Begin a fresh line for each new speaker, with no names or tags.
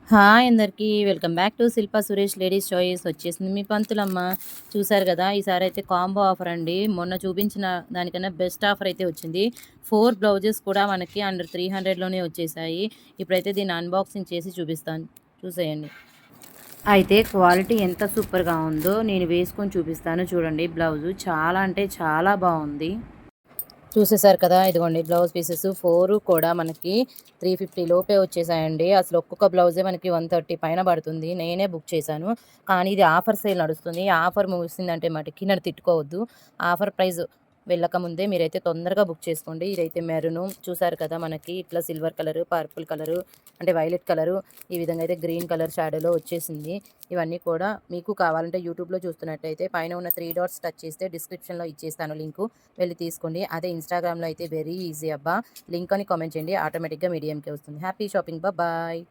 Hi అందరికీ. Welcome back to Shilpa Suresh ladies choice. వచ్చేసింది మీ పంతులమ్మ. చూసారు కదా! ఈసారైతే కాంబో ఆఫర్ అండి. మొన్న చూపించిన దానికన్నా బెస్ట్ ఆఫర్ అయితే వచ్చింది. 4 బ్లౌజెస్ కూడా మనకి అండర్ 300లోనే వచ్చేసాయి. ఇప్పుడైతే దీన్ని అన్బాక్సింగ్ చేసి చూపిస్తాను. చూసేయండి. అయితే క్వాలిటీ ఎంత సూపర్‌గా ఉందో నేను వేసుకొని చూపిస్తాను చూడండి. బ్లౌజు చాలా అంటే చాలా బావుంది. చూసేసారు కదా! ఇదిగోండి బ్లౌజ్ పీసెస్ 4 కూడా మనకి 350 లోపే వచ్చేసాయండి. అసలు ఒక్కొక్క బ్లౌజే మనకి 130 పైన పడుతుంది. నేనే బుక్ చేశాను. కానీ ఇది ఆఫర్ సేల్ నడుస్తుంది. ఆఫర్ ముగిసిందంటే మటికి నన్ను తిట్టుకోవద్దు. ఆఫర్ ప్రైస్ వెళ్ళకముందే మీరైతే తొందరగా బుక్ చేసుకోండి. ఇదైతే మెరూను చూసారు కదా! మనకి ఇట్లా సిల్వర్ కలరు, పర్పుల్ కలరు అంటే వైలెట్ కలరు, ఈ విధంగా అయితే గ్రీన్ కలర్ షాడోలో వచ్చేసింది. ఇవన్నీ కూడా మీకు కావాలంటే యూట్యూబ్‌లో చూస్తున్నట్టయితే పైన ఉన్న 3 డాట్స్ టచ్ చేస్తే డిస్క్రిప్షన్‌లో ఇచ్చేస్తాను లింకు. వెళ్ళి తీసుకోండి. అదే ఇన్‌స్టాగ్రామ్‌లో అయితే వెరీ ఈజీ అబ్బా! లింక్ అని కామెంట్ చేయండి. ఆటోమేటిక్‌గా మీ డీఎంకే వస్తుంది. Happy shopping. బాయ్.